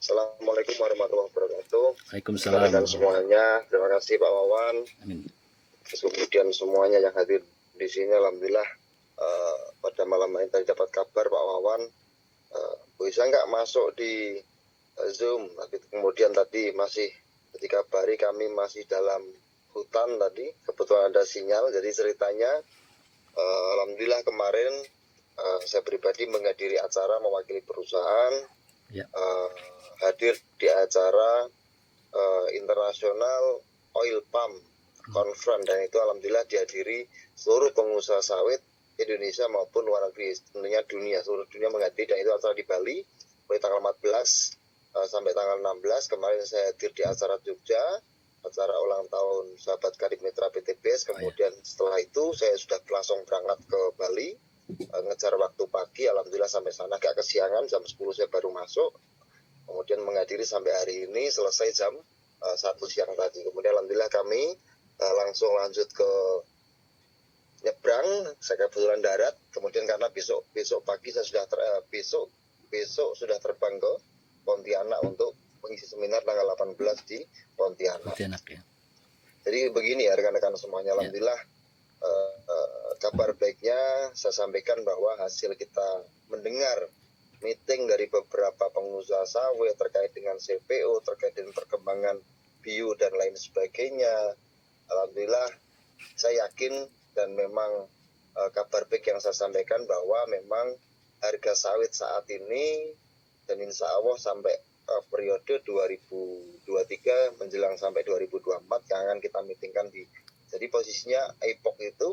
Assalamualaikum warahmatullahi wabarakatuh. Waalaikumsalam. Rekan semuanya, terima kasih Pak Wawan. Amin. Kemudian semuanya yang hadir di sini, alhamdulillah pada malam ini tadi dapat kabar Pak Wawan bisa nggak masuk di Zoom. Tapi kemudian tadi masih dikabari kami masih dalam hutan tadi. Kebetulan ada sinyal. Jadi ceritanya alhamdulillah kemarin saya pribadi menghadiri acara mewakili perusahaan. Ya. Hadir di acara internasional oil palm conference, dan itu alhamdulillah dihadiri seluruh pengusaha sawit Indonesia maupun luar negeri, tentunya dunia, seluruh dunia menghadiri, dan itu acara di Bali mulai tanggal 14 sampai tanggal 16. Kemarin saya hadir di acara Jogja, acara ulang tahun sahabat karib mitra PTBS. Kemudian setelah itu saya sudah langsung berangkat ke Bali, ngejar waktu pagi, alhamdulillah sampai sana agak kesiangan, jam 10 saya baru masuk. Kemudian menghadiri sampai hari ini, selesai jam 1 siang tadi. Kemudian alhamdulillah kami langsung lanjut ke nyebrang, saya kebetulan darat. Kemudian karena besok pagi saya sudah besok sudah terbang ke Pontianak untuk mengisi seminar tanggal 18 di Pontianak. Ya. Jadi begini ya rekan-rekan semuanya, alhamdulillah kabar baiknya saya sampaikan bahwa hasil kita mendengar meeting dari beberapa pengusaha sawit terkait dengan CPO, terkait dengan perkembangan bio dan lain sebagainya. Alhamdulillah saya yakin dan memang kabar baik yang saya sampaikan bahwa memang harga sawit saat ini dan insya Allah sampai periode 2023 menjelang sampai 2024 yang akan kita meetingkan jadi posisinya EPOK itu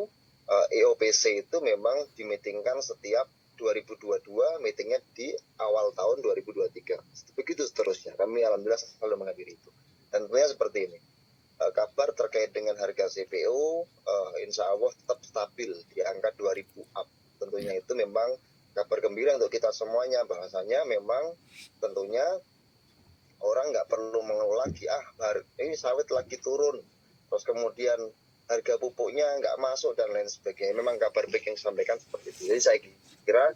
EOPC itu memang dimeetingkan setiap 2022, meetingnya di awal tahun 2023. Begitu seterusnya. Kami alhamdulillah selalu menghadiri itu. Dan tentunya seperti ini. Kabar terkait dengan harga CPO insya Allah tetap stabil di angka 2000 up. Tentunya itu memang kabar gembira untuk kita semuanya, bahwasanya memang tentunya orang nggak perlu mengeluh lagi, ini sawit lagi turun, terus kemudian harga pupuknya nggak masuk dan lain sebagainya. Memang kabar baik yang disampaikan seperti itu. Jadi saya kira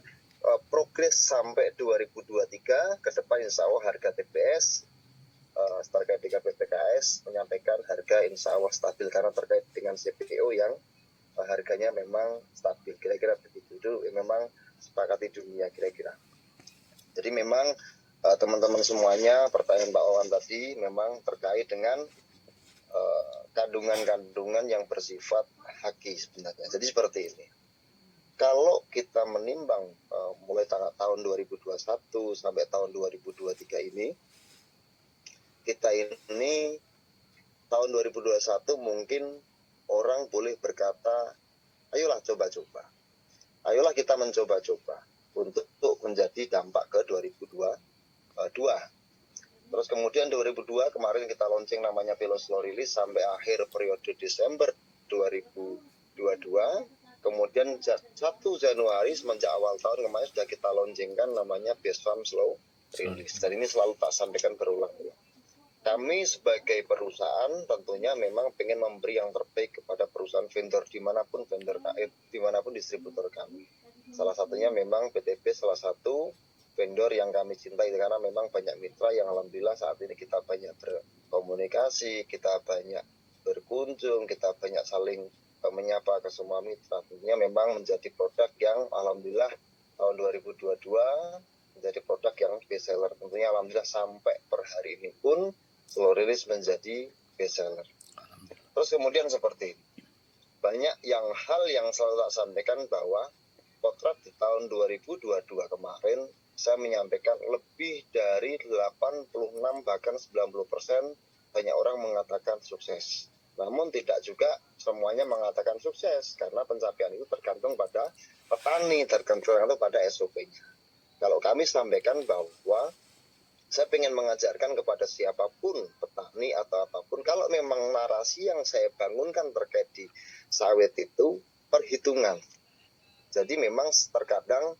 progres sampai 2023 ke depan insya Allah harga TBS terkait dengan PPKS menyampaikan harga insya Allah stabil karena terkait dengan CPO yang harganya memang stabil, kira-kira begitu. Itu memang sepakati dunia kira-kira. Jadi memang teman-teman semuanya, pertanyaan Pak Wawan tadi memang terkait dengan kandungan-kandungan yang bersifat haki sebenarnya. Jadi seperti ini. Kalau kita menimbang mulai tahun 2021 sampai tahun 2023 ini, kita ini tahun 2021 mungkin orang boleh berkata, ayolah coba-coba. Ayolah kita mencoba-coba untuk menjadi dampak ke 2022. Terus kemudian 2002 kemarin kita launching namanya Pilo Slow Release sampai akhir periode Desember 2022. Kemudian 1 Januari semenjak awal tahun kemarin sudah kita launchingkan namanya Best Farm Slow Release. Dan ini selalu tak sampaikan berulang-ulang. Kami sebagai perusahaan tentunya memang ingin memberi yang terbaik kepada perusahaan vendor dimanapun distributor kami. Salah satunya memang PTB, salah satu vendor yang kami cintai karena memang banyak mitra yang alhamdulillah saat ini kita banyak berkomunikasi, kita banyak berkunjung, kita banyak saling menyapa ke semua mitra. Tentunya memang menjadi produk yang alhamdulillah tahun 2022 menjadi produk yang best seller. Tentunya alhamdulillah sampai per hari ini pun Slow Release menjadi best seller. Terus kemudian seperti ini. Banyak hal yang selalu tak sampaikan bahwa potret di tahun 2022 kemarin saya menyampaikan lebih dari 86 bahkan 90% banyak orang mengatakan sukses. Namun tidak juga semuanya mengatakan sukses karena pencapaian itu tergantung pada petani, tergantung pada SOP-nya. Kalau kami sampaikan bahwa saya ingin mengajarkan kepada siapapun petani atau apapun, kalau memang narasi yang saya bangunkan terkait di sawit itu perhitungan. Jadi memang terkadang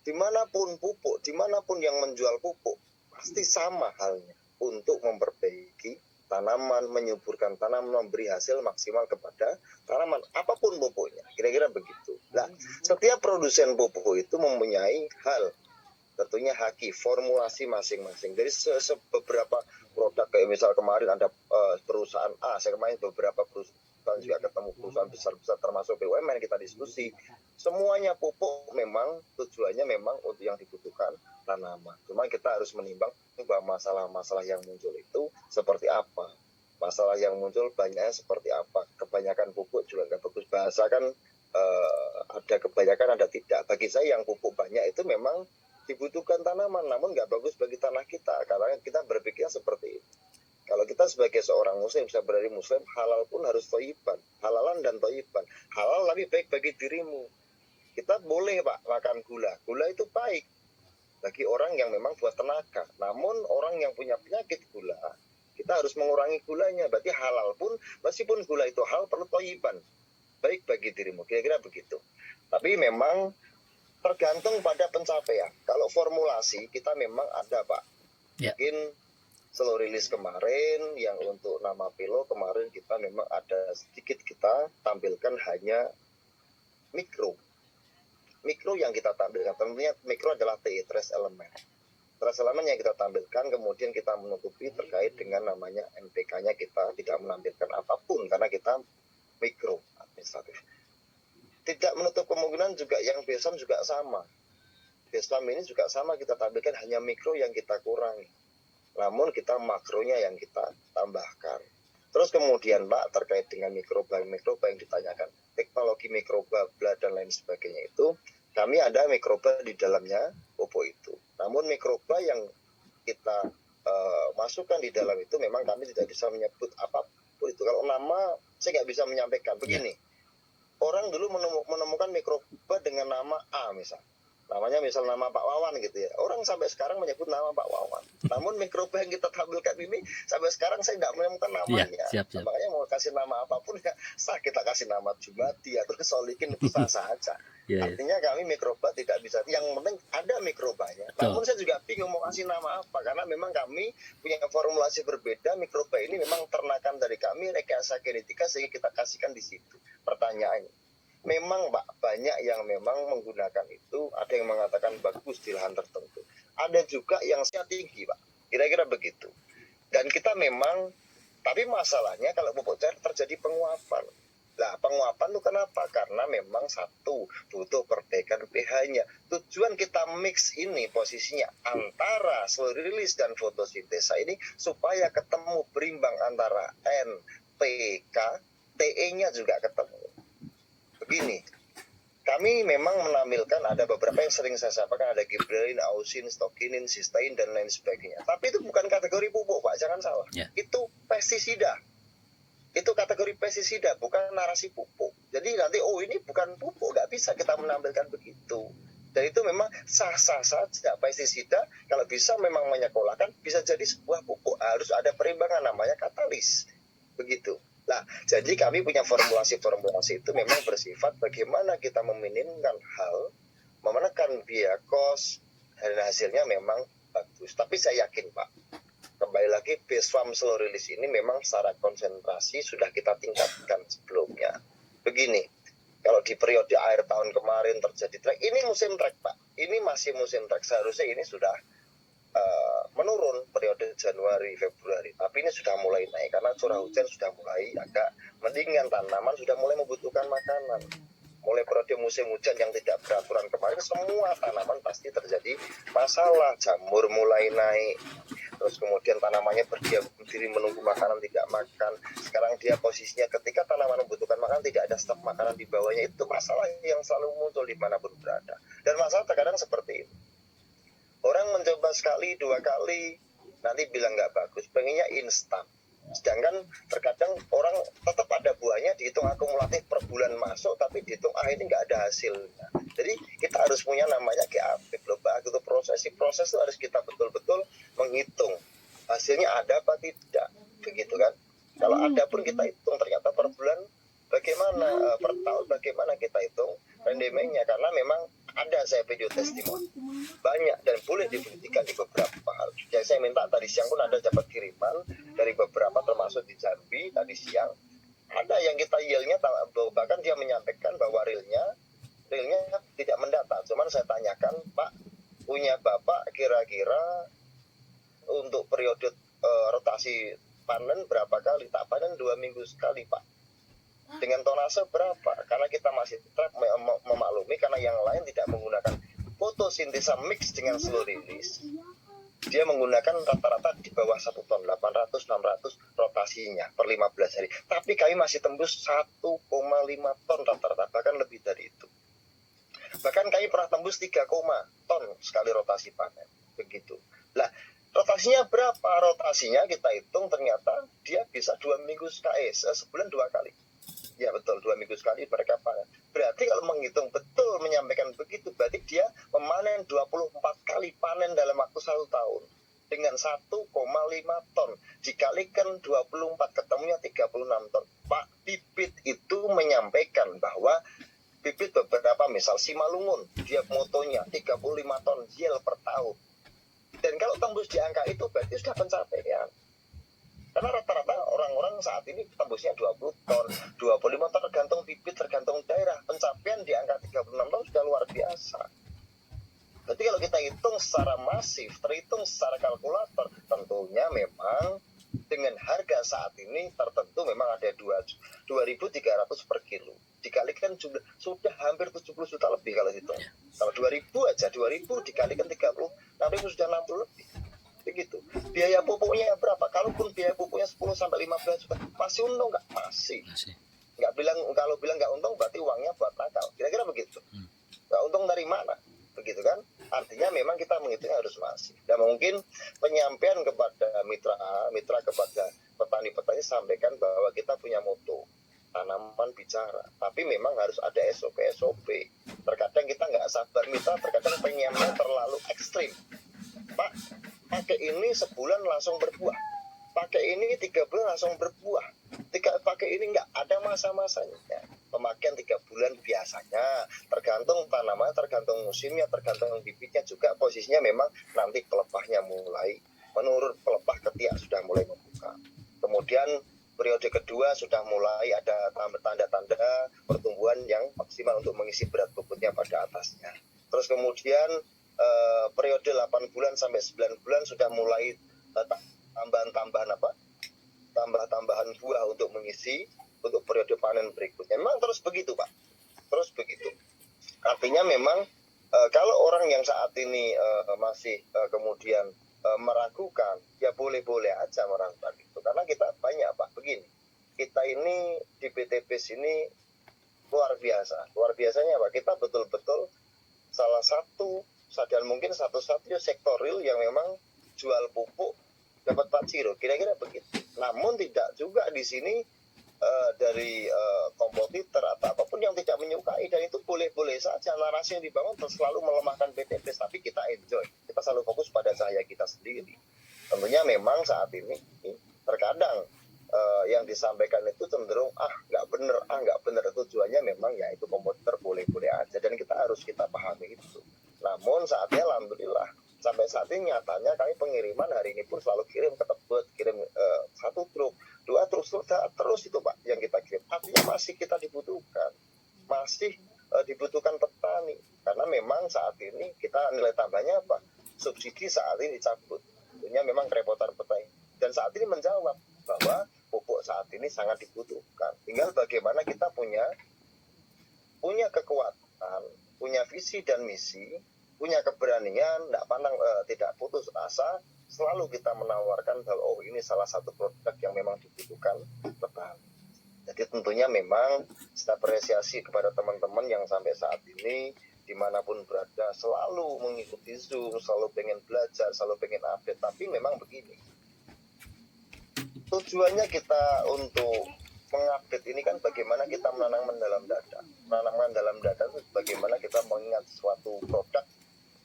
dimanapun yang menjual pupuk, pasti sama halnya untuk memperbaiki tanaman, menyuburkan tanaman, memberi hasil maksimal kepada tanaman, apapun pupuknya, kira-kira begitu. Nah, setiap produsen pupuk itu mempunyai hal tentunya haki formulasi masing-masing. Jadi beberapa produk kayak misal kemarin ada perusahaan A, saya kemarin beberapa perusahaan juga ketemu perusahaan besar-besar termasuk BUMN kita diskusi. Semuanya pupuk memang tujuannya memang untuk yang dibutuhkan tanaman. Cuma kita harus menimbang bahwa masalah-masalah yang muncul itu seperti apa. Masalah yang muncul banyaknya seperti apa. Kebanyakan pupuk juga nggak bagus. Bahasa kan ada kebanyakan ada tidak. Bagi saya yang pupuk banyak itu memang dibutuhkan tanaman, namun nggak bagus bagi tanah kita. Karena kita berpikir seperti itu. Kalau kita sebagai seorang muslim, sebagai muslim, halal pun harus toiban. Halalan dan toiban. Halal lebih baik bagi dirimu. Kita boleh Pak makan gula. Gula itu baik bagi orang yang memang buat tenaga. Namun orang yang punya penyakit gula, kita harus mengurangi gulanya. Berarti halal pun, meskipun gula itu hal, perlu toiban. Baik bagi dirimu, kira-kira begitu. Tapi memang tergantung pada pencapaian. Kalau formulasi, kita memang ada Pak. Ya. Mungkin slow release kemarin, yang untuk nama Pilo kemarin kita memang ada sedikit kita tampilkan hanya mikro. Mikro yang kita tampilkan, tentunya mikro adalah TI, trace element. Trace element yang kita tampilkan, kemudian kita menutupi terkait dengan namanya NPK-nya kita tidak menampilkan apapun, karena kita mikro administratif. Tidak menutup kemungkinan juga yang BESAM juga sama. BESAM ini juga sama, kita tampilkan hanya mikro yang kita kurangi. Namun kita makronya yang kita tambahkan. Terus kemudian Pak, terkait dengan mikroba yang ditanyakan, teknologi mikroba, dan lain sebagainya itu, kami ada mikroba di dalamnya pupuk itu. Namun mikroba yang kita masukkan di dalam itu memang kami tidak bisa menyebut apapun itu. Kalau nama saya nggak bisa menyampaikan. Begini, orang dulu menemukan mikroba dengan nama A misal. Namanya misal nama Pak Wawan gitu ya. Orang sampai sekarang menyebut nama Pak Wawan. Namun mikroba yang kita tampilkan ini sampai sekarang saya tidak menemukan namanya. Ya, siap. Makanya mau kasih nama apapun ya sah, kita kasih nama Jumati atau Solikin itu sah-sah aja. Artinya kami mikroba tidak bisa. Yang penting ada mikrobanya. Namun saya juga bingung mau kasih nama apa, karena memang kami punya formulasi berbeda. Mikroba ini memang ternakan dari kami, rekayasa genetika, sehingga kita kasihkan di situ. Pertanyaannya, memang Pak, banyak yang memang menggunakan itu, ada yang mengatakan bagus di lahan tertentu. Ada juga yang tinggi Pak, kira-kira begitu. Dan kita memang, tapi masalahnya kalau pupuk cair terjadi penguapan. Nah, penguapan itu kenapa? Karena memang satu, butuh perbaikan pH-nya. Tujuan kita mix ini posisinya antara slow release dan fotosintesa ini supaya ketemu berimbang antara N, P, K, TE-nya juga ketemu. Begini, kami memang menampilkan ada beberapa yang sering saya sampaikan, ada gibberellin, ausin, stokinin, cysteine, dan lain sebagainya. Tapi itu bukan kategori pupuk Pak, jangan salah. Itu pestisida. Itu kategori pestisida, bukan narasi pupuk. Jadi nanti, ini bukan pupuk, nggak bisa kita menampilkan begitu. Dan itu memang sah-sah saja. Pestisida, kalau bisa memang menyekolahkan, bisa jadi sebuah pupuk. Harus ada perimbangan, namanya katalis. Begitu. Nah, jadi kami punya formulasi-formulasi itu memang bersifat bagaimana kita meminimkan hal, menekan biaya kos, dan hasilnya memang bagus. Tapi saya yakin Pak, kembali lagi BESFAM slow release ini memang secara konsentrasi sudah kita tingkatkan sebelumnya. Begini, kalau di periode akhir tahun kemarin terjadi trek, ini musim trek Pak, ini masih musim trek, seharusnya ini sudah menurun periode Januari Februari, tapi ini sudah mulai naik karena curah hujan sudah mulai agak mendingan, tanaman sudah mulai membutuhkan makanan. Mulai periode musim hujan yang tidak beraturan kemarin, semua tanaman pasti terjadi masalah, jamur mulai naik, terus kemudian tanamannya berdiam diri menunggu makanan, tidak makan. Sekarang dia posisinya ketika tanaman membutuhkan makanan tidak ada stok makanan di bawahnya, itu masalah yang selalu muncul dimanapun berada. Dan masalah terkadang seperti itu. Orang mencoba sekali, 2 kali, nanti bilang nggak bagus, pengennya instan. Sedangkan terkadang orang tetap ada buahnya, dihitung akumulatif per bulan masuk, tapi dihitung ini nggak ada hasilnya. Jadi kita harus punya namanya GAP, global itu proses itu harus kita betul-betul menghitung hasilnya ada apa tidak, begitu kan? Kalau ada pun kita hitung, ternyata per bulan bagaimana, per tahun bagaimana kita hitung rendemennya, karena memang ada saya video testimoni banyak dan boleh dibuktikan di beberapa hal. Yang saya minta tadi siang pun ada dapat kiriman dari beberapa, termasuk di Jambi tadi siang. Ada yang kita yieldnya, bahkan dia menyampaikan bahwa realnya tidak mendata. Cuman saya tanyakan, Pak, punya Bapak kira-kira untuk periode rotasi panen berapa kali? Tak panen 2 minggu sekali, Pak. Dengan tonase berapa? Karena kita masih tetap memaklumi karena yang lain tidak menggunakan fotosintesa mix dengan slow release. Dia menggunakan rata-rata di bawah 1 ton, 800-600 rotasinya per 15 hari. Tapi kami masih tembus 1,5 ton rata-rata, bahkan lebih dari itu. Bahkan kami pernah tembus 3, ton sekali rotasi panen. Begitu. Nah, rotasinya berapa? Rotasinya kita hitung ternyata dia bisa 2 minggu sekali, sebulan 2 kali. Ya betul, 2 minggu sekali mereka panen. Berarti kalau menghitung betul menyampaikan begitu, berarti dia memanen 24 kali panen dalam waktu 1 tahun. Dengan 1,5 ton. Dikalikan 24, ketemunya 36 ton. Pak Bibit itu menyampaikan bahwa bibit beberapa, misal Simalungun, dia motonya 35 ton yield per tahun. Dan kalau tembus di angka itu berarti sudah pencapaian. Karena rata-rata orang-orang saat ini tembusnya 20 ton, 25 ton, tergantung bibit, tergantung daerah. Pencapaian di angka 36 ton sudah luar biasa. Jadi kalau kita hitung secara masif, terhitung secara kalkulator, tentunya memang dengan harga saat ini tertentu memang ada 2.300 per kilo. Dikalikan sudah hampir 70 juta lebih kalau hitung. Kalau 2.000 aja, 2.000 dikalikan 30, 6.000 sudah 60 lebih. Begitu. Biaya pupuknya berapa? Kalaupun biaya pupuknya 10-15 juta, masih untung nggak? Masih. Nggak bilang, kalau bilang nggak untung berarti uangnya buat nakal. Kira-kira begitu. Nggak untung dari mana? Begitu kan? Artinya memang kita menghitungnya harus masif. Dan mungkin penyampaian kepada mitra kepada petani-petani sampaikan bahwa kita punya moto tanaman bicara. Tapi memang harus ada SOP. Terkadang kita nggak sabar mitra, terkadang pengennya terlalu ekstrim. Pak, pakai ini sebulan langsung berbuah, pakai ini 3 bulan langsung berbuah, pakai ini nggak ada masa-masanya. Pemakaian 3 bulan biasanya, tergantung tanaman, tergantung musimnya, tergantung bibitnya juga. Posisinya memang nanti pelepahnya mulai menurun, pelepah ketiak sudah mulai membuka. Kemudian periode kedua sudah mulai ada tanda-tanda pertumbuhan yang maksimal untuk mengisi berat bobotnya pada atasnya. Terus kemudian periode 8 bulan sampai 9 bulan sudah mulai tambahan buah untuk mengisi untuk periode panen berikutnya. Memang terus begitu, Pak. Terus begitu. Artinya memang kalau orang yang saat ini masih kemudian meragukan, ya boleh-boleh aja meragukan itu. Karena kita banyak, Pak. Begini, kita ini di PTPS ini luar biasa. Luar biasanya, Pak, kita betul-betul salah satu dan mungkin satu-satunya sektor real yang memang jual pupuk dapat Pak Ciro, kira-kira begitu. Namun tidak juga di sini dari kompetitor atau apapun yang tidak menyukai, dan itu boleh-boleh saja. Narasi yang dibangun selalu melemahkan PTPS, tapi kita enjoy, kita selalu fokus pada cahaya kita sendiri. Tentunya memang saat ini terkadang yang disampaikan itu cenderung nggak bener, tujuannya memang ya itu kompetitor boleh-boleh aja, dan kita pahami itu. Namun saatnya alhamdulillah sampai saat ini nyatanya kami pengiriman hari ini pun selalu kirim ke Tebet, kirim 1 truk, 2 truk, terus itu Pak yang kita kirim. Artinya masih kita dibutuhkan, masih dibutuhkan petani, karena memang saat ini kita nilai tambahnya apa? Subsidi saat ini dicabut, tentunya memang kerepotan petani. Dan saat ini menjawab bahwa pupuk saat ini sangat dibutuhkan. Tinggal bagaimana kita punya kekuatan, punya visi dan misi, punya keberanian, tidak putus asa, selalu kita menawarkan bahwa ini salah satu produk yang memang dibutuhkan petani. Jadi tentunya memang kita apresiasi kepada teman-teman yang sampai saat ini dimanapun berada selalu mengikuti Zoom, selalu pengen belajar, selalu pengen update. Tapi memang begini, tujuannya kita untuk mengupdate ini kan bagaimana kita menanamkan dalam dada. Menanamkan dalam dada itu bagaimana kita mengingat suatu produk,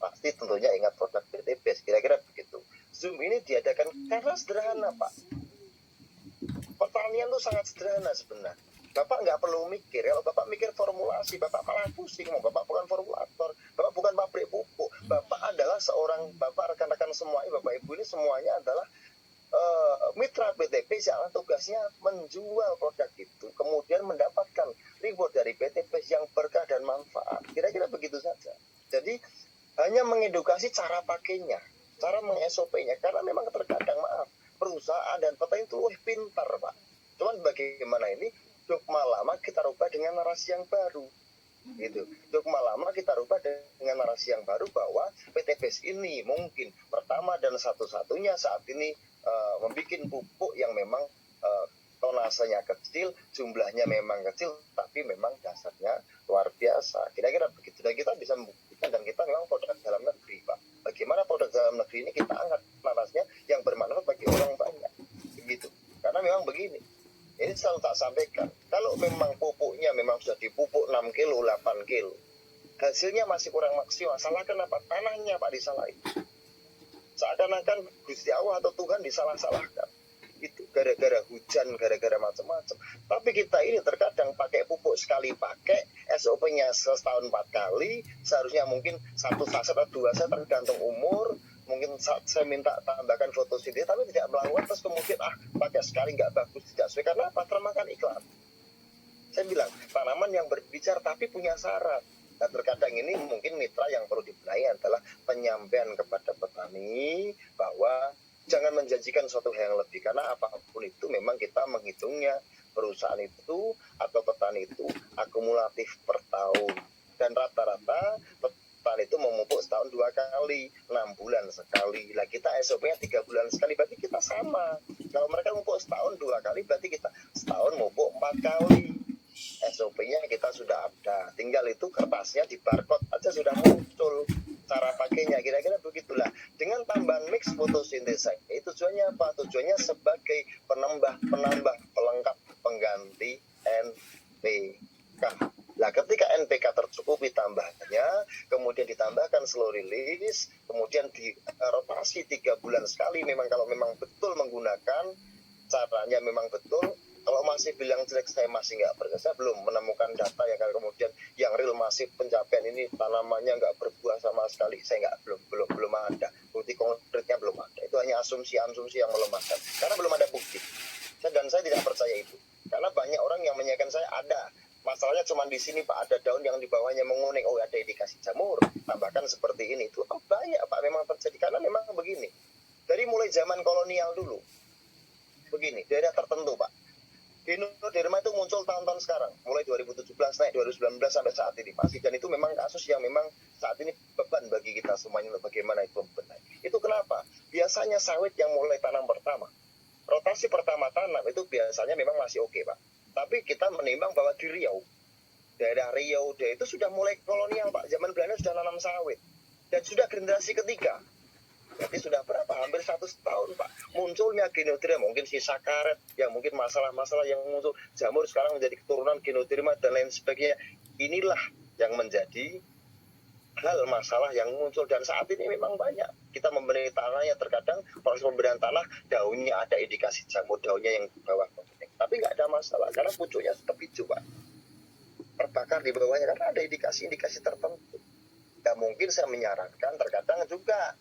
pasti tentunya ingat produk PTPS, kira-kira begitu. Zoom ini diadakan karena sederhana, Pak. Pertanian itu sangat sederhana sebenarnya. Bapak nggak perlu mikir. Kalau Bapak mikir formulasi, Bapak malah pusing. Bapak bukan formulator, Bapak bukan pabrik pupuk. Bapak adalah Bapak rekan-rekan semuanya, Bapak Ibu ini semuanya adalah mitra PTPS yang tugasnya menjual produk itu, kemudian mendapatkan reward dari PTPS yang berkah dan manfaat. Kira-kira begitu saja. Jadi hanya mengedukasi cara pakainya, cara meng-SOP-nya, karena memang terkadang maaf perusahaan dan petani itu lebih pintar Pak. Cuman bagaimana ini dogma lama kita rubah dengan narasi yang baru gitu. Dogma lama kita rubah dengan narasi yang baru bahwa PTBS ini mungkin pertama dan satu-satunya saat ini membuat pupuk yang memang tonasenya kecil, jumlahnya memang kecil, tapi memang dasarnya luar biasa. Kira-kira begitu. Dan kita bisa membuktikan, dan kita memang produk dalam negeri, Pak. Bagaimana produk dalam negeri ini kita angkat narasinya yang bermanfaat bagi orang banyak. Begitu. Karena memang begini. Ini selalu tak sampaikan. Kalau memang pupuknya memang sudah dipupuk 6 kilo, 8 kilo, hasilnya masih kurang maksimal. Salah kenapa? Tanahnya Pak disalahin. Seakan-akan Gusti Allah atau Tuhan disalah-salahkan. Itu gara-gara hujan, gara-gara macam-macam. Tapi kita ini terkadang pakai pupuk sekali pakai, SOP-nya setahun 4 kali, seharusnya mungkin 1 saset atau 2 saset tergantung umur. Mungkin saya minta tambahkan fotosintesis, tapi tidak melakukan, terus kemudian pakai sekali nggak bagus, tidak sesuai. Karena apa? Termakan iklan. Saya bilang, tanaman yang berbicara tapi punya syarat. Dan terkadang ini mungkin mitra yang perlu dibenahi adalah penyampaian kepada petani bahwa jangan menjanjikan suatu hal yang lebih, karena apapun itu memang kita menghitungnya perusahaan itu atau petani itu akumulatif per tahun, dan rata-rata petani itu memupuk setahun 2 kali, 6 bulan sekali. Lah kita SOP-nya 3 bulan sekali, berarti kita sama. Kalau mereka memupuk setahun 2 kali, berarti kita setahun memupuk 4 kali. SOP-nya kita sudah ada, tinggal itu kertasnya di barcode aja sudah muncul cara pakainya, kira-kira begitulah. Dengan tambahan mix fotosintesa itu tujuannya apa? Tujuannya sebagai penambah, pelengkap, pengganti NPK. Nah, ketika NPK tercukupi tambahnya, kemudian ditambahkan slow release, kemudian dirotasi 3 bulan sekali. Memang kalau memang betul menggunakan caranya memang betul. Kalau masih bilang jelek, saya masih nggak saya belum menemukan data yang kemudian yang real masih pencapaian ini tanamannya nggak berbuah sama sekali. Saya nggak belum ada bukti konkretnya, belum ada. Itu hanya asumsi yang melemahkan karena belum ada bukti. Dan saya tidak percaya itu karena banyak orang yang menyanyikan saya ada. Masalahnya cuma di sini Pak, ada daun yang di bawahnya menguning, oh ada indikasi jamur, tambahkan seperti ini. Itu banyak Pak memang terjadi karena memang begini. Dari mulai zaman kolonial dulu begini, daerah tertentu Pak. Ginoderma itu muncul tahun-tahun sekarang, mulai 2017 naik 2019 sampai saat ini masih, dan itu memang kasus yang memang saat ini beban bagi kita semuanya bagaimana itu membenahi. Itu kenapa? Biasanya sawit yang mulai tanam pertama, rotasi pertama tanam itu biasanya memang masih oke Pak. Tapi kita menimbang bahwa di Riau, daerah Riau itu sudah mulai kolonial Pak, zaman Belanda sudah nanam sawit dan sudah generasi ketiga. Berarti sudah berapa? Hampir 100 tahun Pak. Munculnya Ginoderma, mungkin sisa karet, yang mungkin masalah-masalah yang muncul. Jamur sekarang menjadi keturunan Ginoderma dan lain sebagainya. Inilah yang menjadi hal masalah yang muncul. Dan saat ini memang banyak. Kita memberi tanahnya, terkadang proses pemberian tanah, daunnya ada indikasi jamur, daunnya yang di bawah. Tapi nggak ada masalah, karena pucuknya tetap hijau Pak. Terbakar di bawahnya, karena ada indikasi-indikasi tertentu. Dan mungkin saya menyarankan, terkadang juga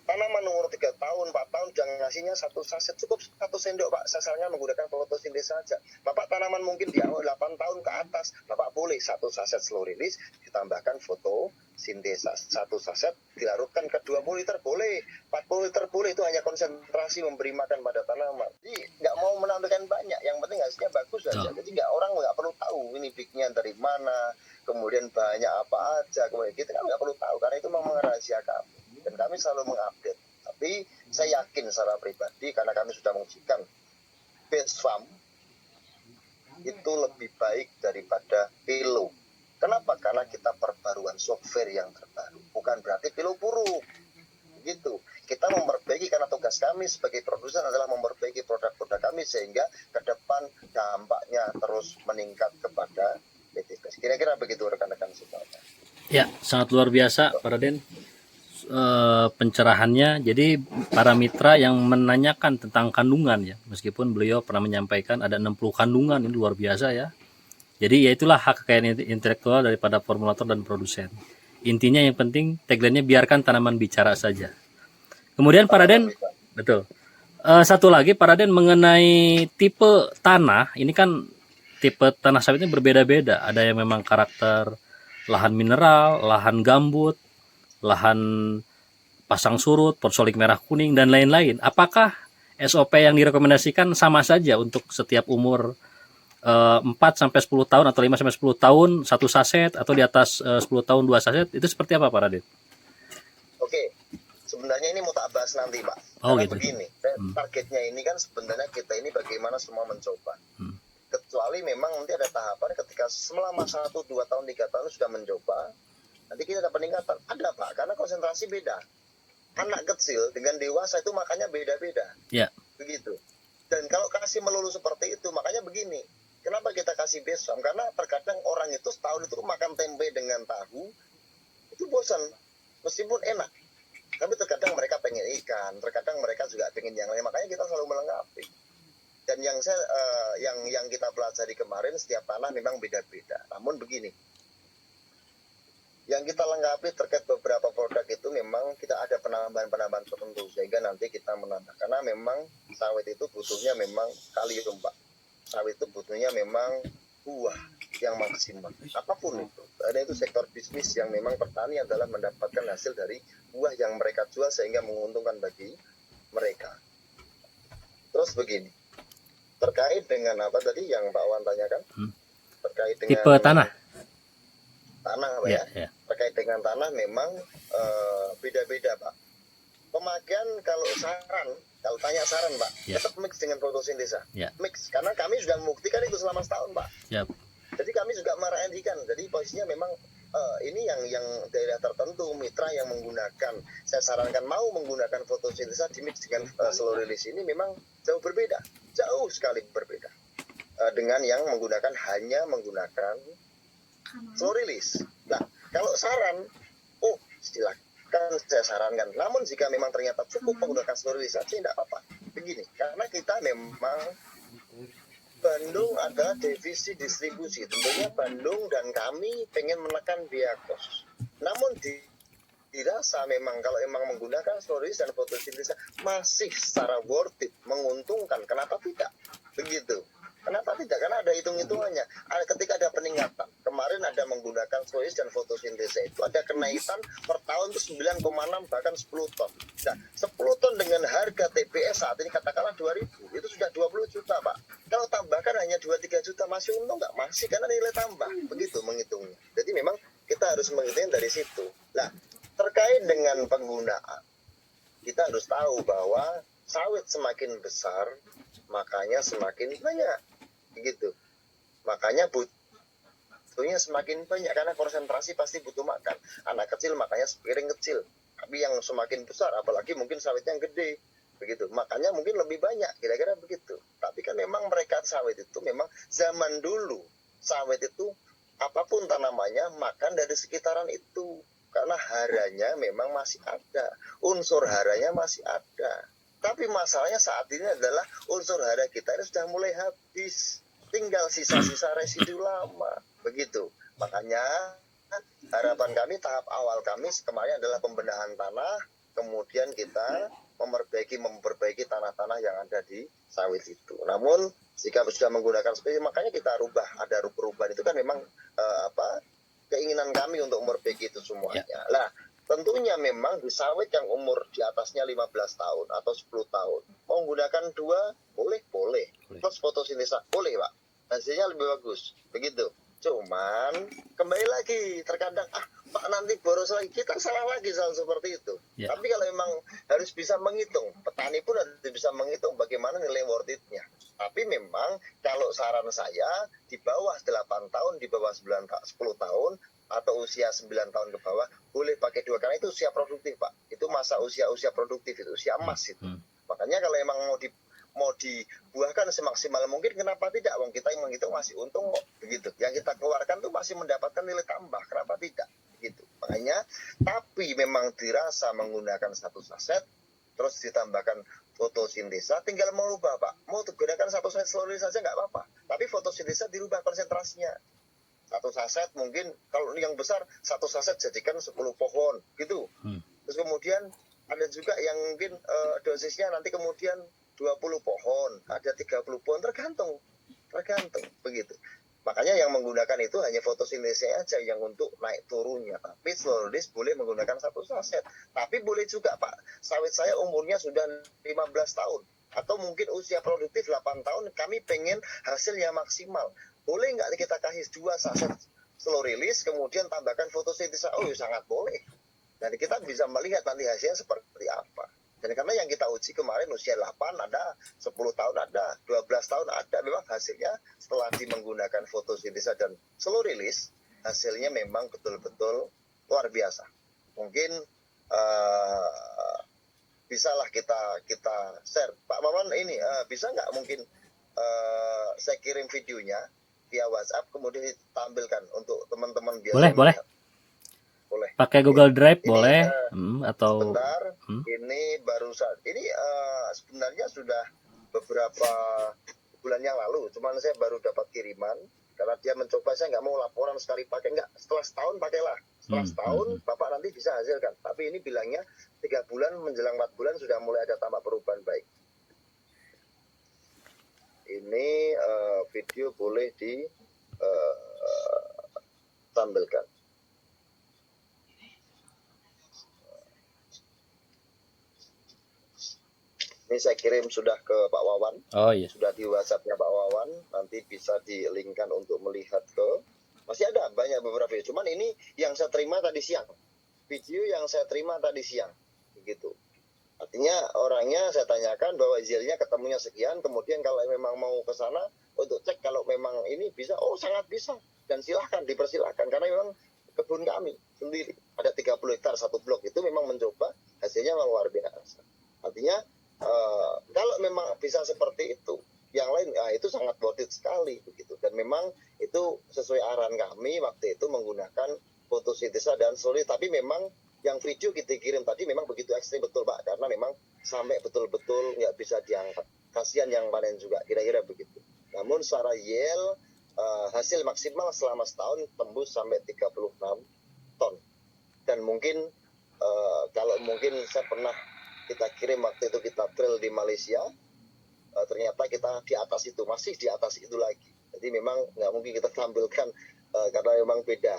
tanaman umur 3 tahun, 4 tahun, jangan ngasihnya 1 saset, cukup 1 sendok Pak, sasarannya menggunakan fotosintesa saja. Bapak tanaman mungkin di awal 8 tahun ke atas, Bapak boleh 1 saset slow release, ditambahkan fotosintesa, 1 saset dilarutkan ke 20 liter boleh, 40 liter boleh, itu hanya konsentrasi memberi makan pada tanaman. Jadi nggak mau menampilkan banyak, yang penting hasilnya bagus saja. Jadi orang nggak perlu tahu ini bignya dari mana, kemudian banyak apa aja, kemudian kita kan nggak perlu tahu, karena itu memang rahasia kami. Dan kami selalu mengupdate. Tapi saya yakin secara pribadi, karena kami sudah mengujikan base farm itu lebih baik daripada Pilo. Kenapa? Karena kita perbaruan software yang terbaru. Bukan berarti Pilo buruk. Begitu. Kita memperbaiki, karena tugas kami sebagai produsen adalah memperbaiki produk-produk kami sehingga ke depan dampaknya terus meningkat kepada PTBS. Kira-kira begitu rekan-rekan semuanya. Ya, sangat luar biasa Pak Raden pencerahannya. Jadi para mitra yang menanyakan tentang kandungan ya, meskipun beliau pernah menyampaikan ada 60 kandungan, ini luar biasa ya. Jadi ya itulah hak kekayaan intelektual daripada formulator dan produsen. Intinya yang penting tagline-nya biarkan tanaman bicara saja. Kemudian Pak Raden, betul. Satu lagi Pak Raden mengenai tipe tanah, ini kan tipe tanah sawitnya berbeda-beda. Ada yang memang karakter lahan mineral, lahan gambut, lahan pasang surut, posolik merah kuning, dan lain-lain. Apakah SOP yang direkomendasikan sama saja untuk setiap umur 4 sampai 10 tahun atau 5 sampai 10 tahun satu saset, atau di atas 10 tahun 2 saset? Itu seperti apa Pak Radit? Oke, sebenarnya ini mau tak bahas nanti Pak. Oh Karena gitu. begini, targetnya ini kan sebenarnya kita ini bagaimana semua mencoba. Kecuali memang nanti ada tahapan ketika selama 1, 2 tahun, 3 tahun sudah mencoba, nanti kita ada peningkatan. Ada Pak, karena konsentrasi beda. Anak kecil dengan dewasa itu makanya beda-beda. Ya. Begitu. Dan kalau kasih melulu seperti itu, makanya begini. Kenapa kita kasih besom? Karena terkadang orang itu setahun itu makan tempe dengan tahu, itu bosan. Meskipun enak. Tapi terkadang mereka pengen ikan, terkadang mereka juga pengen yang lain. Makanya kita selalu melengkapi. Dan yang kita pelajari kemarin, setiap tanah memang beda-beda. Namun begini, yang kita lengkapi terkait beberapa produk itu memang kita ada penambahan-penambahan tertentu sehingga nanti kita menambah. Karena memang sawit itu butuhnya memang kalium Pak. Sawit itu butuhnya memang buah yang maksimal. Apapun itu. Ada itu sektor bisnis yang memang petani adalah mendapatkan hasil dari buah yang mereka jual sehingga menguntungkan bagi mereka. Terus begini. Terkait dengan apa tadi yang Pak Wan tanyakan? Terkait dengan tipe tanah. Tanah Pak ya. Terkait dengan tanah memang beda-beda Pak. Pemakaian kalau tanya saran Pak, tetap mix dengan fotosintesa. Mix, karena kami sudah membuktikan itu selama setahun Pak. Jadi kami juga merayakan. Jadi posisinya memang ini yang daerah tertentu mitra yang menggunakan, saya sarankan mau menggunakan fotosintesa di mix dengan slow release ini memang jauh berbeda, jauh sekali berbeda dengan yang hanya menggunakan slow release. Nah, kalau saran, silakan saya sarankan. Namun jika memang ternyata cukup menggunakan slow release saja, tidak apa-apa. Begini, karena kita memang Bandung adalah divisi distribusi. Tentunya Bandung dan kami pengen menekan biaya kos. Namun dirasa memang kalau memang menggunakan slow release dan fotosintesa masih secara worth it, menguntungkan. Kenapa tidak? Begitu. Kenapa tidak? Karena ada hitung-hitungannya. Ketika ada peningkatan, kemarin ada menggunakan slow release dan fotosintesa itu ada kenaikan per tahun itu 9,6 bahkan 10 ton. Nah, 10 ton dengan harga TBS saat ini katakanlah 2.000, itu sudah 20 juta Pak. Kalau tambahkan hanya 2-3 juta masih untung nggak? Masih, karena nilai tambah. Begitu menghitungnya. Jadi memang kita harus menghitungnya dari situ. Nah, terkait dengan penggunaan, kita harus tahu bahwa sawit semakin besar, makanya semakin banyak. Begitu. Makanya butuhnya semakin banyak karena konsentrasi pasti butuh makan. Anak kecil makanya sepiring kecil. Tapi yang semakin besar, apalagi mungkin sawitnya yang gede. Begitu. Makanya mungkin lebih banyak, kira-kira begitu. Tapi kan memang mereka sawit itu memang zaman dulu sawit itu apapun tanamannya makan dari sekitaran itu. Karena haranya memang masih ada. Unsur haranya masih ada. Tapi masalahnya saat ini adalah unsur hara kita ini sudah mulai habis. Tinggal sisa-sisa residu lama. Begitu. Makanya harapan kami, tahap awal kami kemarin adalah pembenahan tanah. Kemudian kita memperbaiki tanah-tanah yang ada di sawit itu. Namun jika sudah menggunakan spesies, makanya kita ada perubahan itu kan memang keinginan kami untuk memperbaiki itu semuanya. Lah, tentunya memang di sawit yang umur di atasnya 15 tahun atau 10 tahun, mau menggunakan 2, boleh. Plus fotosintesa, boleh Pak. Hasilnya lebih bagus. Begitu. Cuman, kembali lagi, terkadang, Pak nanti boros lagi, kita salah lagi soal seperti itu. Tapi kalau memang harus bisa menghitung, petani pun harus bisa menghitung bagaimana nilai worth it-nya. Tapi memang, kalau saran saya, di bawah 8 tahun, di bawah 10 tahun, atau usia 9 tahun ke bawah, boleh pakai 2, karena itu usia produktif Pak. Itu masa usia produktif, itu usia emas itu. Makanya kalau emang mau dibuahkan semaksimal mungkin, kenapa tidak? Wong kita yang menghitung masih untung kok, begitu. Yang kita keluarkan tuh masih mendapatkan nilai tambah, kenapa tidak? Gitu. Makanya, tapi memang dirasa menggunakan satu saset, terus ditambahkan fotosintesa, tinggal merubah Pak. Mau digunakan satu saset slow release saja nggak apa-apa. Tapi fotosintesa dirubah konsentrasinya. Satu saset mungkin, kalau yang besar, satu saset jadikan 10 pohon, gitu. Terus kemudian ada juga yang mungkin dosisnya nanti kemudian 20 pohon, ada 30 pohon, tergantung, begitu. Makanya yang menggunakan itu hanya fotosintesisnya aja yang untuk naik turunnya. Tapi slow release boleh menggunakan satu saset. Tapi boleh juga Pak, sawit saya umurnya sudah 15 tahun. Atau mungkin usia produktif 8 tahun, kami pengen hasilnya maksimal. Boleh nggak kita kasih 2 saset slow release, kemudian tambahkan fotosintesa? Oh, sangat boleh. Dan kita bisa melihat nanti hasilnya seperti apa. Dan karena yang kita uji kemarin usia 8 ada, 10 tahun ada, 12 tahun ada, memang hasilnya setelah menggunakan fotosintesa dan slow release, hasilnya memang betul-betul luar biasa. Mungkin bisalah kita share. Pak Maman ini bisa nggak mungkin saya kirim videonya via WhatsApp kemudian ditampilkan untuk teman-teman biasa Boleh, boleh. melihat. Boleh. Pakai Google Drive Ini, boleh, atau sebentar, ini barusan, ini sebenarnya sudah beberapa bulan yang lalu, cuman saya baru dapat kiriman, karena dia mencoba, saya nggak mau laporan sekali pakai, nggak, setelah setahun pakailah, setelah setahun Bapak nanti bisa hasilkan, tapi ini bilangnya 3 bulan menjelang 4 bulan sudah mulai ada tampak perubahan baik. Ini video boleh ditampilkan. Ini saya kirim sudah ke Pak Wawan. Oh iya. Sudah di WhatsApp-nya Pak Wawan. Nanti bisa di-linkkan untuk melihat ke. Masih ada banyak beberapa video. Cuman ini yang saya terima tadi siang. Video yang saya terima tadi siang. Begitu. Artinya orangnya saya tanyakan bahwa izilnya ketemunya sekian. Kemudian kalau memang mau ke sana untuk cek kalau memang ini bisa. Oh sangat bisa. Dan silahkan dipersilahkan. Karena memang kebun kami sendiri. Ada 30 hektar satu blok. Itu memang mencoba. Hasilnya memang luar biasa. Artinya kalau memang bisa seperti itu, yang lain itu sangat worth it sekali begitu. Dan memang itu sesuai arahan kami waktu itu menggunakan fotosintesa dan slurry. Tapi memang yang video kita kirim tadi memang begitu ekstrim betul Pak, karena memang sampai betul-betul nggak bisa diangkat. Kasihan yang panen juga, kira-kira begitu. Namun secara yield hasil maksimal selama setahun tembus sampai 36 ton. Dan mungkin kalau mungkin saya pernah kita kirim waktu itu kita trail di Malaysia, ternyata kita di atas itu, masih di atas itu lagi. Jadi memang nggak mungkin kita tampilkan karena memang beda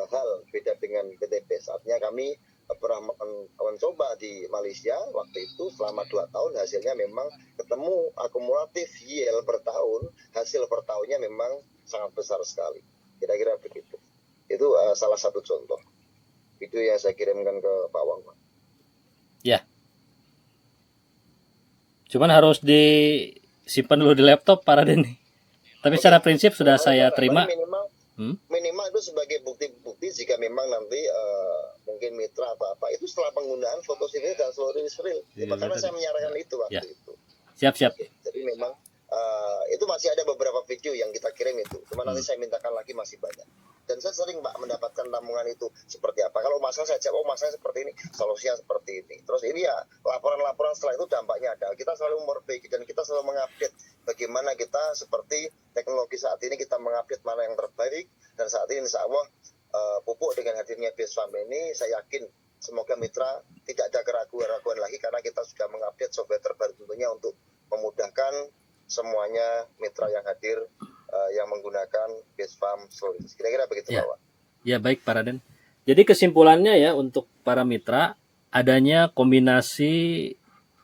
hal, beda dengan PTP. Saatnya kami pernah mencoba di Malaysia waktu itu selama 2 tahun, hasilnya memang ketemu akumulatif yield per tahun, hasil per tahunnya memang sangat besar sekali. Kira-kira begitu. Itu salah satu contoh video yang saya kirimkan ke Pak Wawan. Ya. Cuman harus disimpan dulu di laptop para Denny. Tapi secara prinsip sudah saya terima. Minimal itu sebagai bukti-bukti jika memang nanti mungkin mitra apa itu setelah penggunaan fotosintesa dan slow release real. Karena saya menyarankan itu waktu itu. Siap. Jadi memang itu masih ada beberapa video yang kita kirim itu. Cuma nanti saya mintakan lagi masih banyak. Dan saya sering Pak mendapatkan tamungan itu seperti apa. Kalau masalah saya jawab, masalah seperti ini, solusinya seperti ini. Terus ini ya laporan-laporan setelah itu dampaknya ada. Kita selalu memperbaiki dan kita selalu mengupdate bagaimana kita seperti teknologi saat ini kita mengupdate mana yang terbaik. Dan saat ini insya Allah pupuk dengan hadirnya Base Farm ini saya yakin semoga mitra tidak ada keraguan-keraguan lagi karena kita sudah mengupdate software terbaru tentunya untuk memudahkan semuanya mitra yang hadir yang menggunakan Base Farm Solutions. Kira-kira begitu ya. Pak. Ya baik para Den. Jadi kesimpulannya ya untuk para mitra, adanya kombinasi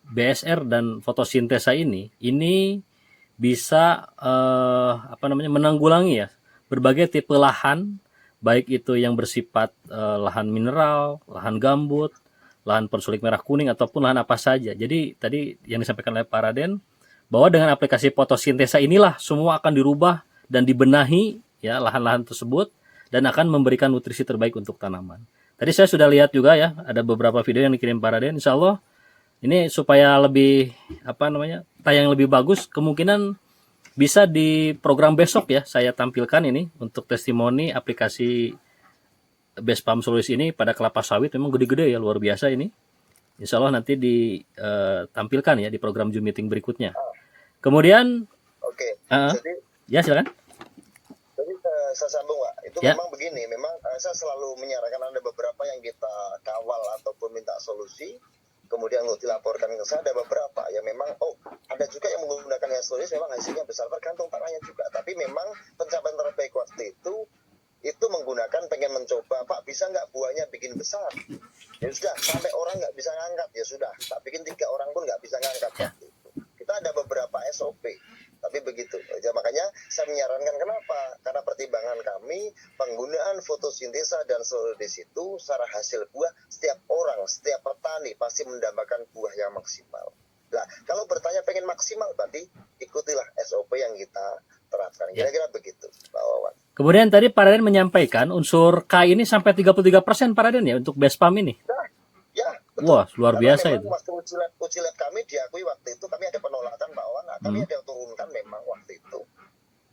BSR dan fotosintesa ini bisa menanggulangi ya berbagai tipe lahan, baik itu yang bersifat lahan mineral, lahan gambut, lahan persulik merah kuning ataupun lahan apa saja. Jadi tadi yang disampaikan oleh Pak Raden bahwa dengan aplikasi fotosintesa inilah semua akan dirubah dan dibenahi ya lahan-lahan tersebut dan akan memberikan nutrisi terbaik untuk tanaman. Tadi saya sudah lihat juga ya ada beberapa video yang dikirim Pak Raden. Insya Allah ini supaya lebih tayang lebih bagus, kemungkinan bisa di program besok ya saya tampilkan ini untuk testimoni aplikasi Base Farm Solutions ini pada kelapa sawit. Memang gede-gede ya, luar biasa ini. Insya Allah nanti ditampilkan ya di program Zoom meeting berikutnya. Kemudian, jadi, ya silakan. Jadi saya sambung Pak, itu ya. memang begini, memang saya selalu menyarankan ada beberapa yang kita kawal ataupun minta solusi. kemudian untuk dilaporkan ke saya ada beberapa yang memang ada juga yang menggunakan hasil memang hasilnya besar, tergantung tanahnya juga. Tapi memang pencapaian terbaik waktu itu menggunakan pengen mencoba, Pak bisa nggak buahnya bikin besar? Ya sudah, sampai orang nggak bisa ngangkat, ya sudah, tak bikin 3 orang pun nggak bisa ngangkat waktu itu. Kita ada beberapa SOP, tapi begitu. Ya, makanya saya menyarankan kenapa? Karena pertimbangan kami, penggunaan fotosintesa dan seluruh di situ, secara hasil buah, setiap orang, setiap petani pasti mendapatkan buah yang maksimal. Nah, kalau bertanya pengen maksimal, berarti ikutilah SOP yang kita terapkan. Kira-kira begitu, Pak Wawan. Kemudian tadi Pak Raden menyampaikan unsur K ini sampai 33% Pak Raden ya untuk BESPAM ini. Nah, ya, betul. Wah, luar Karena biasa memang itu. waktu uji lab kami diakui waktu itu kami ada penolakan Pak Wawan, kami ada turunkan memang waktu itu.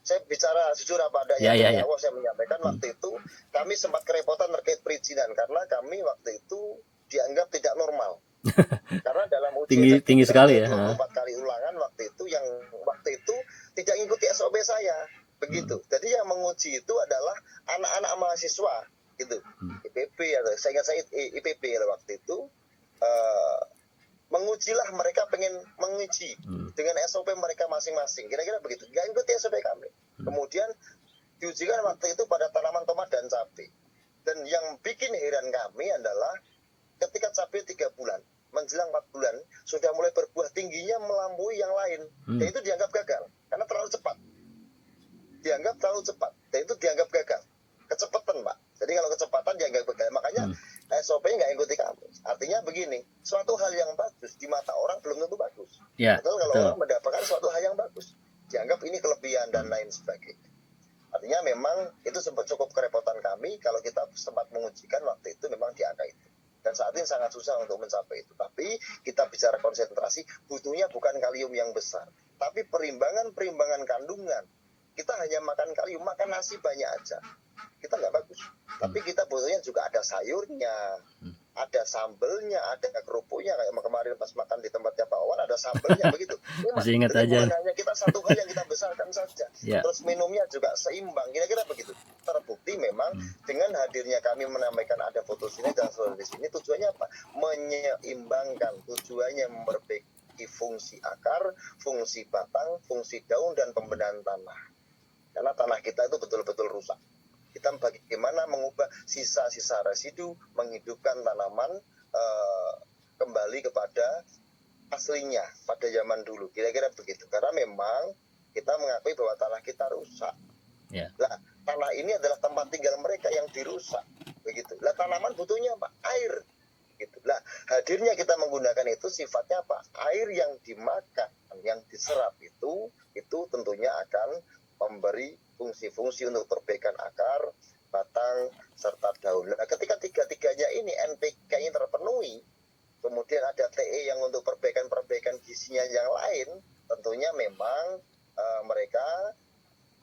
Saya bicara jujur apa adanya, Ya. awal saya menyampaikan waktu itu kami sempat kerepotan terkait perizinan karena kami waktu itu dianggap tidak normal. Karena dalam uji tinggi sekali ya. 24 kali ulangan waktu itu yang waktu itu tidak mengikuti SOP saya. Begitu. Jadi yang menguji itu adalah anak-anak mahasiswa gitu. IPB atau saya ingat saya IPB waktu itu mengujilah, mereka pengen menguji dengan SOP mereka masing-masing. Kira-kira begitu. Gak ikuti SOP kami. Kemudian diujikan waktu itu pada tanaman tomat dan cabai. Dan yang bikin heran kami adalah ketika cabai 3 bulan, menjelang 4 bulan, sudah mulai berbuah tingginya melampaui yang lain. Dan itu dianggap gagal. Karena terlalu cepat. Dianggap terlalu cepat. Dan itu dianggap gagal. Kecepatan, Pak. Jadi kalau kecepatan dianggap gagal. Makanya SOP nggak ikuti kami. Artinya begini, suatu hal yang bagus di mata orang belum tentu bagus. Ya, betul kalau orang mendapatkan suatu hal yang bagus, dianggap ini kelebihan dan lain sebagainya. Artinya memang itu sempat cukup kerepotan kami kalau kita sempat mengujikan waktu itu memang di angka itu. Dan saat ini sangat susah untuk mencapai itu. Tapi kita bicara konsentrasi, butuhnya bukan kalium yang besar. Tapi perimbangan kandungan. Kita hanya makan kalium, makan nasi banyak aja. Kita nggak bagus. Tapi kita butuhnya juga ada sayurnya, ada sambelnya, ada kerupuknya. Kayak kemarin pas makan di tempatnya Pak Wawan ada sambelnya begitu. Masih ingat aja. Bukan hanya kita satu hal yang kita besarkan saja. Ya. Terus minumnya juga seimbang. Kira-kira begitu. Terbukti memang dengan hadirnya kami menambahkan ada fotosintesa dan seluruh di sini tujuannya apa? Menyeimbangkan. Tujuannya memperbaiki fungsi akar, fungsi batang, fungsi daun dan pembenahan tanah. Karena tanah kita itu betul-betul rusak. Kita bagaimana mengubah sisa-sisa residu, menghidupkan tanaman kembali kepada aslinya pada zaman dulu. Kira-kira begitu. Karena memang kita mengakui bahwa tanah kita rusak. Ya. Nah, tanah ini adalah tempat tinggal mereka yang dirusak. Begitu. Lah tanaman butuhnya apa? Air. Gitu. Lah hadirnya kita menggunakan itu sifatnya apa? Air yang dimakan, yang diserap itu tentunya akan memberi fungsi-fungsi untuk perbaikan akar, batang, serta daun. Nah, ketika tiga-tiganya ini NPK-nya terpenuhi, kemudian ada TE yang untuk perbaikan gizinya yang lain, tentunya memang mereka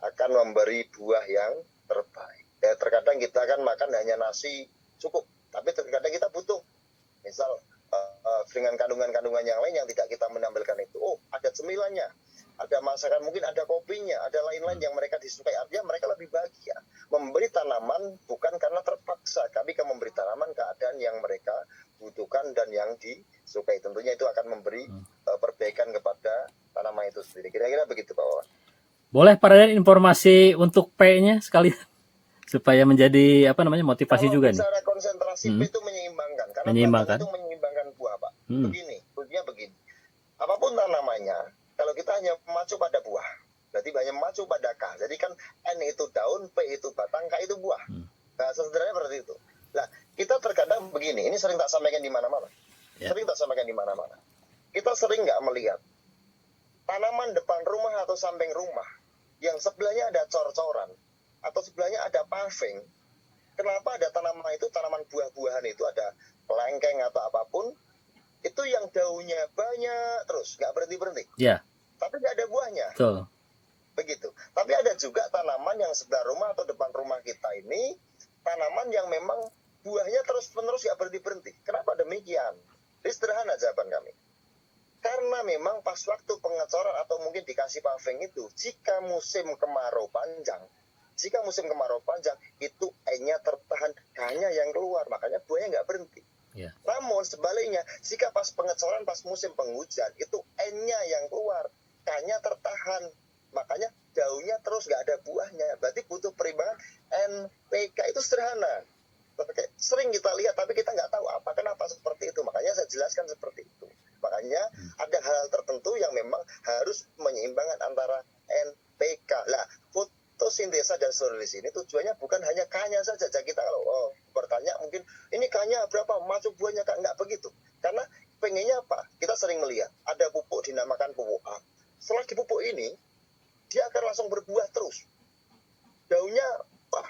akan memberi buah yang terbaik. Ya, terkadang kita kan makan hanya nasi cukup, tapi terkadang kita butuh, misal dengan kandungan-kandungan yang lain yang tidak kita menampilkan itu. Oh, ada cemilannya, ada masakan, mungkin ada kopinya, ada lain-lain yang mereka disukai. Artinya mereka lebih bahagia memberi tanaman bukan karena terpaksa, tapi kan memberi tanaman keadaan yang mereka butuhkan dan yang disukai. Tentunya itu akan memberi perbaikan kepada tanaman itu sendiri. Kira-kira begitu Pak Wawan. Boleh Pak Raden informasi untuk P-nya sekalian supaya menjadi motivasi kalau juga nih. Bicara konsentrasi P itu menyeimbangkan, karena menyeimbangkan. itu menyeimbangkan buah Pak. Begini. Apapun tanamannya, kalau kita hanya mengacu pada buah, berarti hanya mengacu pada K. Jadi kan N itu daun, P itu batang, K itu buah. Nah, sederhananya seperti itu. Nah, kita terkadang begini, ini sering tak sampaikan di mana-mana. Kita sering nggak melihat tanaman depan rumah atau samping rumah yang sebelahnya ada cor-coran atau sebelahnya ada paving. Kenapa ada tanaman itu, tanaman buah-buahan itu ada kelengkeng atau apapun, itu yang daunnya banyak terus, nggak berhenti-berhenti. Ya. Tapi nggak ada buahnya. Betul. Begitu. Tapi ada juga tanaman yang sebelah rumah atau depan rumah kita ini, tanaman yang memang buahnya terus-menerus nggak berhenti-berhenti. Kenapa demikian? Ini sederhana jawaban kami. Karena memang pas waktu pengecoran atau mungkin dikasih paving itu, jika musim kemarau panjang, itu N-nya tertahan, hanya yang keluar, makanya buahnya nggak berhenti. Ya. Namun sebaliknya, jika pas pengecoran pas musim penghujan itu N-nya yang keluar, K-nya tertahan, makanya daunnya terus nggak ada buahnya. Berarti butuh perimbangan NPK. Itu sederhana, sering kita lihat tapi kita nggak tahu kenapa seperti itu. Makanya saya jelaskan seperti itu. Makanya ada hal tertentu yang memang harus menyeimbangkan antara NPK. Lah, fotosintesa dan sterilis ini tujuannya bukan hanya K-nya saja. Jadi kita kalau bertanya mungkin ini K-nya berapa, masuk buahnya Kak, nggak begitu. Karena pengennya apa? Kita sering melihat ada pupuk dinamakan pupuk A. Setelah dipupuk ini, dia akan langsung berbuah terus. Daunnya,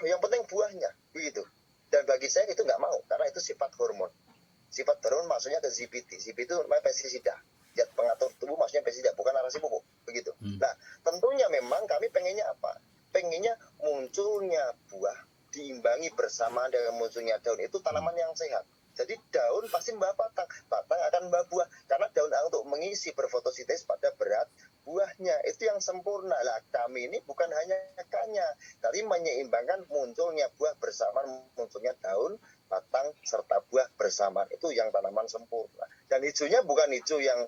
yang penting buahnya, begitu. Dan bagi saya itu nggak mau, karena itu sifat hormon. Sifat hormon maksudnya ke ZPT. ZPT itu namanya pestisida. Zat pengatur tubuh maksudnya pestisida, bukan narasi pupuk, begitu. Nah, tentunya memang kami pengennya apa? Pengennya munculnya buah diimbangi bersama dengan munculnya daun, itu tanaman yang sehat. Jadi daun pasti membawa batang, batang akan membawa buah, karena daun untuk mengisi berfotosintesis pada berat buahnya, itu yang sempurna. Lah kami ini bukan hanya K-nya, tapi menyeimbangkan munculnya buah bersama munculnya daun, batang serta buah bersamaan, itu yang tanaman sempurna. Dan hijaunya bukan hijau yang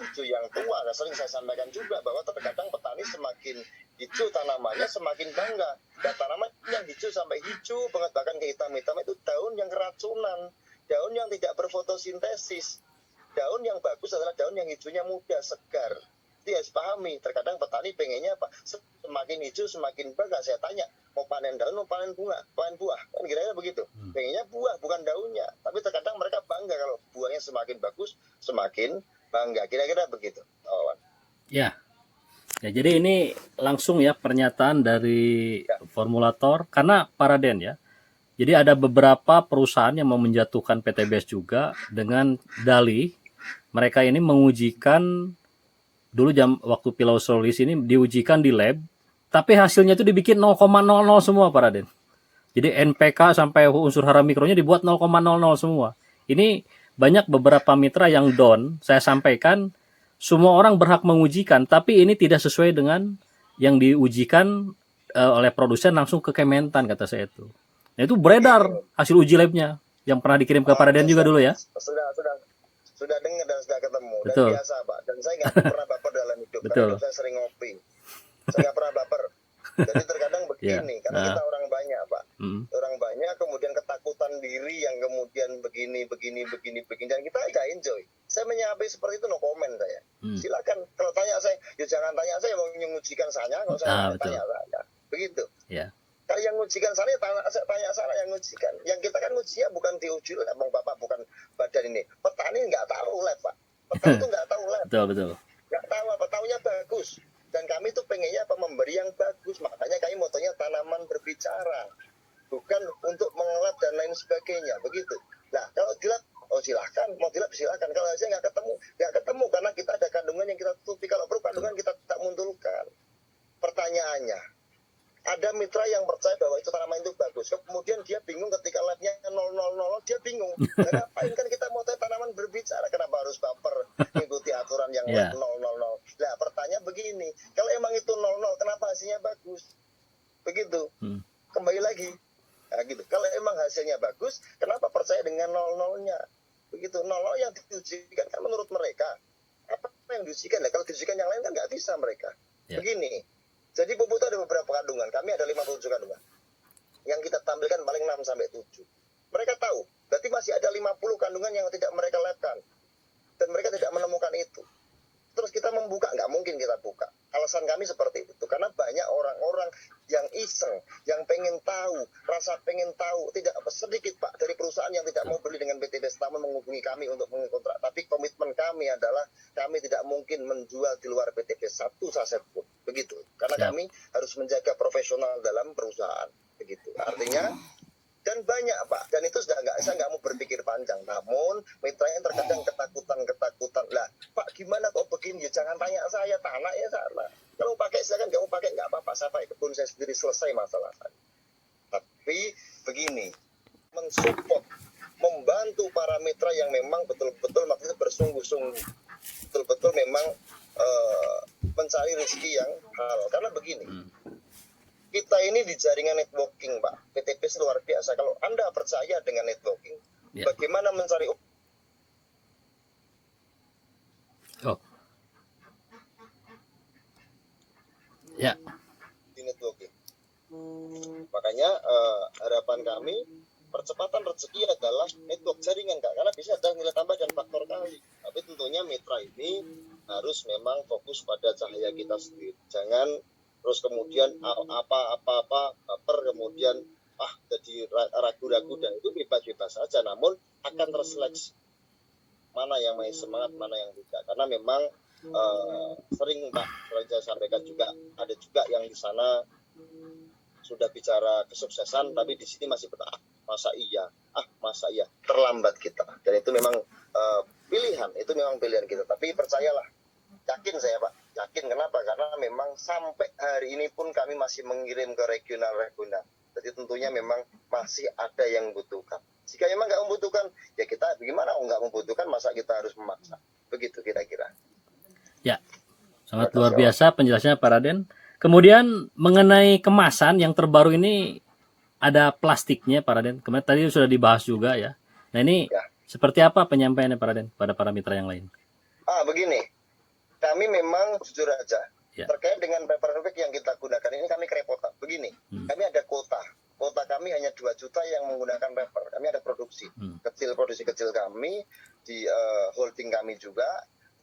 hijau yang tua. Nah, sering saya sampaikan juga bahwa terkadang petani semakin hijau tanamannya semakin bangga. Dan tanaman yang hijau sampai hijau banget, bahkan ke hitam-hitam, itu daun yang keracunan, daun yang tidak berfotosintesis. Daun yang bagus adalah daun yang hijaunya muda, segar. Itu harus pahami. Terkadang petani pengennya apa? Semakin hijau semakin bangga. Saya tanya, mau panen daun, mau panen bunga, panen buah, kan kira-kira begitu. Pengennya buah, bukan daunnya. Tapi terkadang mereka bangga kalau buahnya semakin bagus, semakin bangga. Kira-kira begitu. Ya. Ya, jadi ini langsung ya pernyataan dari formulator, karena Pak Raden ya. Jadi ada beberapa perusahaan yang mau menjatuhkan PTBS juga dengan dalih mereka ini mengujikan dulu waktu pilosolis ini diujikan di lab, tapi hasilnya itu dibikin 0,00 semua Pak Raden. Jadi NPK sampai unsur hara mikronya dibuat 0,00 semua. Ini banyak beberapa mitra yang down. Saya sampaikan semua orang berhak mengujikan, tapi ini tidak sesuai dengan yang diujikan oleh produsen langsung ke Kementan, kata saya itu. Nah, itu beredar hasil uji labnya yang pernah dikirim ke Pak Raden juga dulu ya. Sudah dengar dan sudah ketemu. Betul. Dan biasa Pak. Dan saya nggak pernah baper dalam hidup. Betul. Karena hidup saya sering ngopi. Saya nggak pernah baper. Jadi terkadang begini, karena kita orang banyak Pak. Orang banyak, kemudian ketakutan diri yang kemudian begini. Dan kita nggak enjoy. Saya menyampaikan seperti itu, no comment saya. Silakan, kalau tanya saya, ya jangan tanya saya, mau mengujikan saya, kalau saya tanya saya. Begitu. Ya. Kalau yang ngujikan sana, tanya sana yang ngujikan. Yang kita kan ngujinya bukan diuji oleh Bapak, bukan badan ini. Petani nggak tahu lab, Pak. Petani itu nggak tahu lab. Betul. Nggak tahu apa, tahunya bagus. Dan kami tuh pengennya apa, memberi yang bagus. Makanya kami motonya tanaman berbicara. Bukan untuk mengelap dan lain sebagainya. Begitu. Nah, kalau dilap, silahkan. Mau dilap silahkan. Kalau hasilnya nggak ketemu. Karena kita ada kandungan yang kita tutupi. Kalau perlu kandungan kita tak munculkan. Pertanyaannya, ada mitra yang percaya bahwa itu tanaman itu bagus. Kemudian dia bingung ketika labnya 000, dia bingung. Ngapain kan kita mau tanaman berbicara, kenapa harus baper mengikuti aturan yang 000. Nah, pertanyaan begini, kalau emang itu 000, kenapa hasilnya bagus? Begitu. Kembali lagi. Nah, gitu. Kalau emang hasilnya bagus, kenapa percaya dengan 000-nya? Begitu. 0 yang diujikan kan menurut mereka. Apa yang diujikan? Nah, kalau diujikan yang lain kan nggak bisa mereka. Begini. Jadi pupuk itu ada beberapa kandungan. Kami ada 57 kandungan. Yang kita tampilkan paling 6-7. Mereka tahu. Berarti masih ada 50 kandungan yang tidak mereka labkan. Dan mereka tidak menemukan itu. Terus kita membuka, nggak mungkin kita buka. Alasan kami seperti itu. Karena banyak orang-orang yang iseng, yang pengen tahu, rasa pengen tahu. Tidak sedikit Pak dari perusahaan yang tidak mau beli dengan PTBS, namun menghubungi kami untuk mengontrak. Tapi komitmen kami adalah kami tidak mungkin menjual di luar PTBS satu saset pun. Begitu. Karena kami harus menjaga profesional dalam perusahaan. Begitu. Artinya, dan banyak Pak, dan itu saya nggak mau berpikir panjang. Namun mitra yang terkadang ketakutan lah, Pak gimana kok begini? Ya, jangan tanya saya, tanah ya sana. Kalau pakai silakan, nggak mau pakai nggak apa-apa. Saya pakai kebun saya sendiri, selesai masalah saya. Tapi begini, mensupport, membantu para mitra yang memang betul-betul maksudnya bersungguh-sungguh, betul-betul memang mencari rezeki yang halal. Karena begini. Kita ini di jaringan networking, Pak. PTBS luar biasa. Kalau Anda percaya dengan networking, Ya. Bagaimana mencari Oh. Ya. networking. Makanya harapan kami percepatan rezeki adalah network jaringan Kak, karena bisa ada nilai tambah dan faktor kali. Tapi tentunya mitra ini harus memang fokus pada cahaya kita sendiri. Jangan terus kemudian apa-apa baper kemudian jadi ragu-ragu, dan itu bebas-bebas saja, namun akan terseleksi mana yang masih semangat, mana yang tidak. Karena memang sering Pak, sering saya sampaikan juga, ada juga yang di sana sudah bicara kesuksesan, tapi di sini masih bertahap. Masa iya, terlambat kita. Dan itu memang pilihan, itu memang pilihan kita. Tapi percayalah, yakin saya Pak, yakin. Kenapa? Karena memang sampai hari ini pun kami masih mengirim ke regional. Jadi tentunya memang masih ada yang membutuhkan. Jika memang nggak membutuhkan, ya kita bagaimana? Nggak membutuhkan, masa kita harus memaksa? Begitu kira-kira. Ya, sangat luar biasa penjelasannya Pak Raden. Kemudian mengenai kemasan yang terbaru ini ada plastiknya Pak Raden. Kemarin tadi sudah dibahas juga ya. Nah ini Ya. seperti apa penyampaiannya Pak Raden pada para mitra yang lain? Begini, kami memang jujur aja Ya. terkait dengan paper bag yang kita gunakan ini kami kerepotan. Begini, kami ada kuota kami hanya 2 juta yang menggunakan paper. Kami ada produksi kecil kami di holding kami juga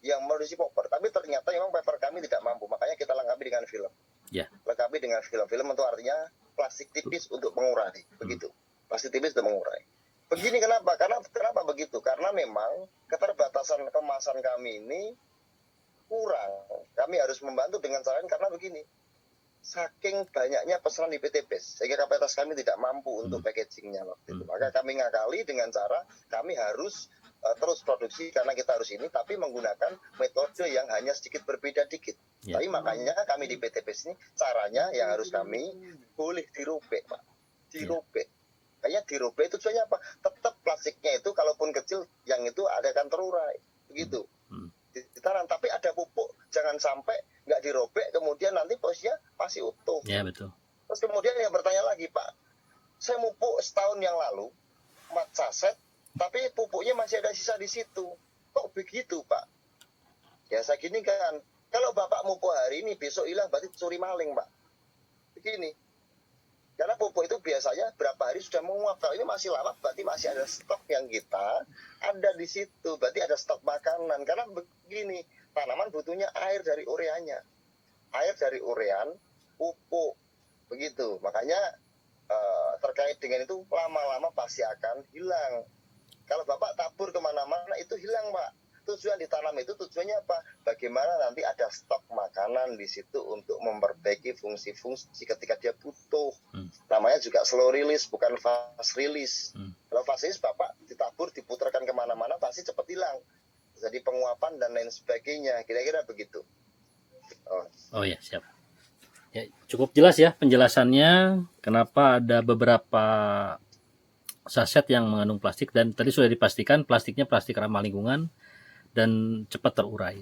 yang produksi paper, tapi ternyata memang paper kami tidak mampu, makanya kita lengkapi dengan film. Ya. Lengkapi dengan film itu artinya plastik tipis untuk mengurai, begitu. Plastik tipis untuk mengurai. Begini kenapa? Kenapa begitu? Karena memang keterbatasan kemasan kami ini kurang. Kami harus membantu dengan cara lain, karena begini, saking banyaknya pesanan di PT PES, sehingga kapasitas kami tidak mampu untuk packagingnya waktu itu. Maka kami ngakali dengan cara kami harus terus produksi karena kita harus ini, tapi menggunakan metode yang hanya sedikit berbeda dikit. Ya. Tapi makanya kami di PT PES ini caranya yang harus kami boleh dirobek Pak, dirobek. Kayak dirobek itu tujuannya apa? Tetap plastiknya itu kalaupun kecil, yang itu akan terurai, begitu. Ditanam, tapi ada pupuk, jangan sampai nggak dirobek kemudian nanti posnya masih utuh. Ya betul. Terus kemudian yang bertanya lagi, Pak, saya pupuk setahun yang lalu 4 saset, tapi pupuknya masih ada sisa di situ. Kok begitu Pak? Ya saya gini kan, kalau Bapak pupuk hari ini besok hilang berarti curi maling Pak. Begini, karena pupuk itu biasanya berapa hari sudah menguap. Kalau ini masih lama berarti masih ada stok yang kita ada di situ. Berarti ada stok makanan. Karena begini, tanaman butuhnya air dari ureanya. Air dari urean, pupuk. Begitu. Makanya terkait dengan itu lama-lama pasti akan hilang. Kalau Bapak tabur kemana-mana itu hilang Pak. Tujuan ditanam itu tujuannya apa? Bagaimana nanti ada stok makanan di situ untuk memperbaiki fungsi-fungsi ketika dia butuh. Namanya juga slow release, bukan fast release. Kalau fast release Bapak ditabur, diputarkan kemana-mana pasti cepat hilang. Jadi penguapan dan lain sebagainya. Kira-kira begitu. Oh ya, siap. Ya, cukup jelas ya penjelasannya kenapa ada beberapa saset yang mengandung plastik, dan tadi sudah dipastikan plastiknya plastik ramah lingkungan dan cepat terurai.